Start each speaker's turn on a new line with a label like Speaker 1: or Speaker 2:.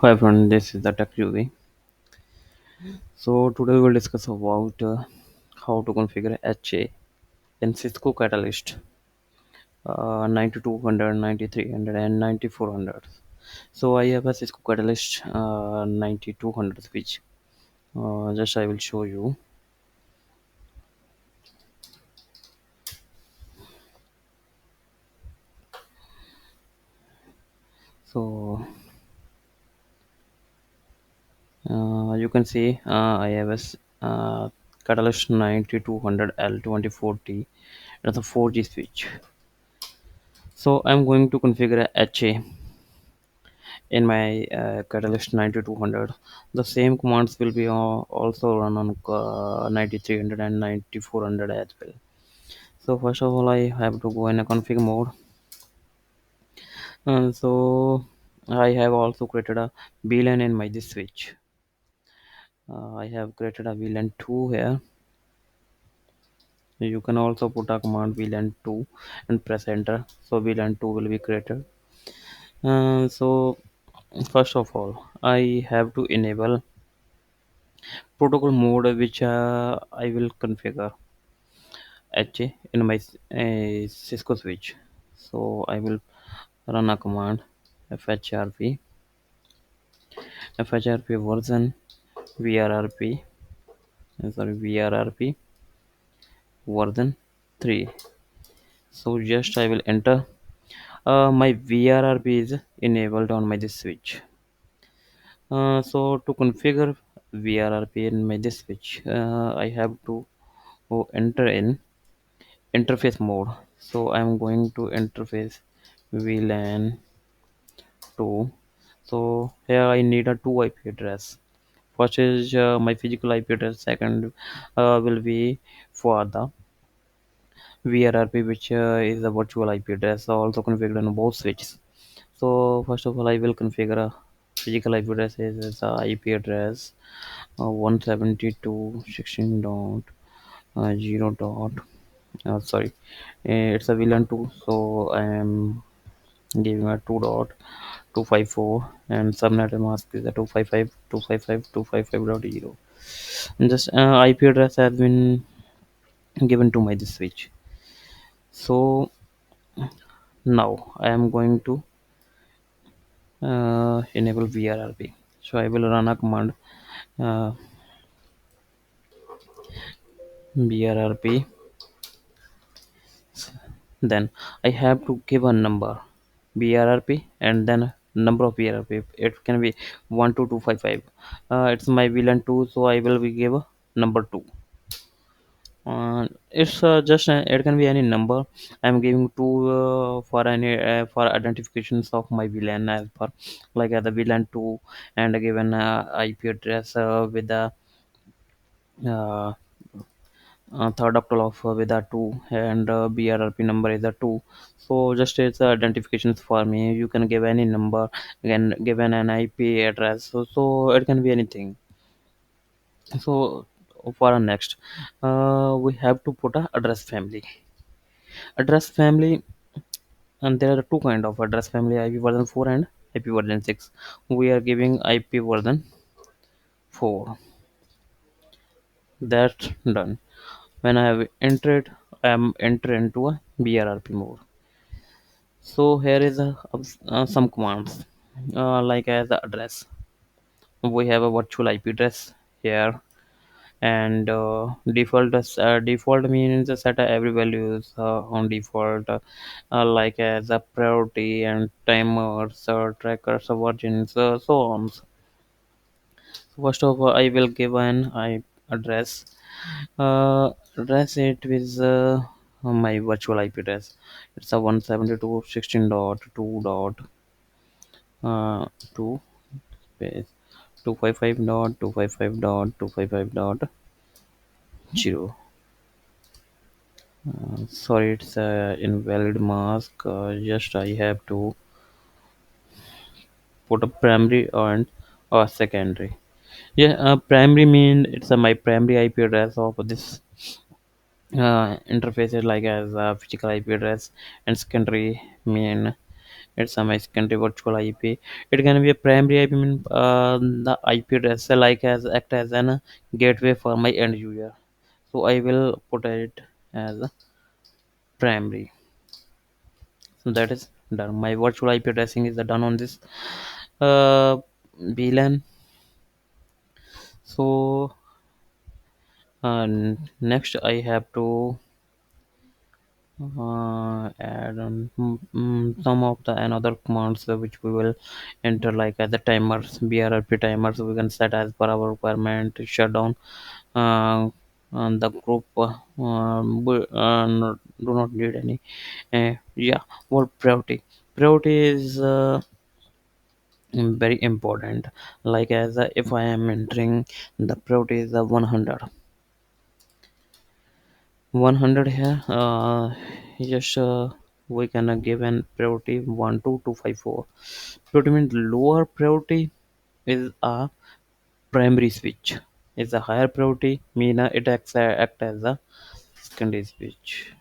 Speaker 1: Hi everyone, this is the Tech UV. So today we'll discuss about how to configure HA in Cisco Catalyst 9200, 9300 and 9400. So I have a Cisco Catalyst 9200 switch. Just I will show you. So you can see I have Catalyst 9200 L24T. That's a 4G switch. So I'm going to configure HA in my Catalyst 9200. The same commands will be also run on 9300 and 9400 as well. So first of all, I have to go in a config mode. So I have also created a VLAN in my this switch. I have created a VLAN 2 here. You can also put a command VLAN 2 and press enter, so VLAN 2 will be created. So first of all, I have to enable protocol mode, which I will configure HA in my Cisco switch. So I will run a command fhrp version vrrp vrrp version 3. So just I will enter. My vrrp is enabled on my this switch. So to configure vrrp in my this switch, I have to enter in interface mode. So I'm going to interface VLAN 2. So here I need a 2 IP address. First is my physical IP address. Second will be for the VRRP, which is a virtual IP address, also configured on both switches. So first of all, I will configure a physical IP address is the IP address 172.16 dot 0 dot sorry, it's a VLAN 2, so I am giving a 2 dot 254, and subnet mask is a 255.255.255 dot 0. And this IP address has been given to my this switch. So now I am going to enable vrrp. So I will run a command uh, vrrp. Then I have to give a number brrp and then number of brrp. It can be 12255. It's my VLAN 2, so I will be give a number 2. It's just it can be any number. I'm giving two for any for identifications of my VLAN as per like the VLAN 2, and given IP address with the uh, third octal of with a 2, and brrp number is a 2. So just it's identifications for me. You can give any number, again given an IP address, so it can be anything. So for our next, we have to put a address family, and there are two kind of address family: IP version 4 and IP version 6. We are giving IP version 4. That's done. When I have entered, I am enter into a brrp mode. So here is some commands like as the address. We have a virtual IP address here, and default means set every values on default, like as a priority and timers, trackers, versions, so on. So first of all, I will give an I address. Address it with my virtual IP address. It's a 172.16 dot 2 dot 2 space 255 dot 255 dot 255 dot 0. Sorry, it's a invalid mask. Just I have to put a primary and a secondary. Yeah, primary mean it's my primary IP address of this interfaces, like as a physical IP address, and secondary mean It's a my secondary virtual IP. It can be a primary IP, mean the IP address like as act as an gateway for my end user. So I will put it as a primary. So that is done. My virtual IP addressing is done on this uh, VLAN. So next I have to add on some of the another commands which we will enter like as a timers, brrp timers we can set as per our requirement, shut down and the group do not need any yeah. What priority is very important, like as if I am entering the priority is 100 here. Just we can give an priority 12254. Priority means lower priority is a primary switch. Is a higher priority mean it acts act as a secondary switch.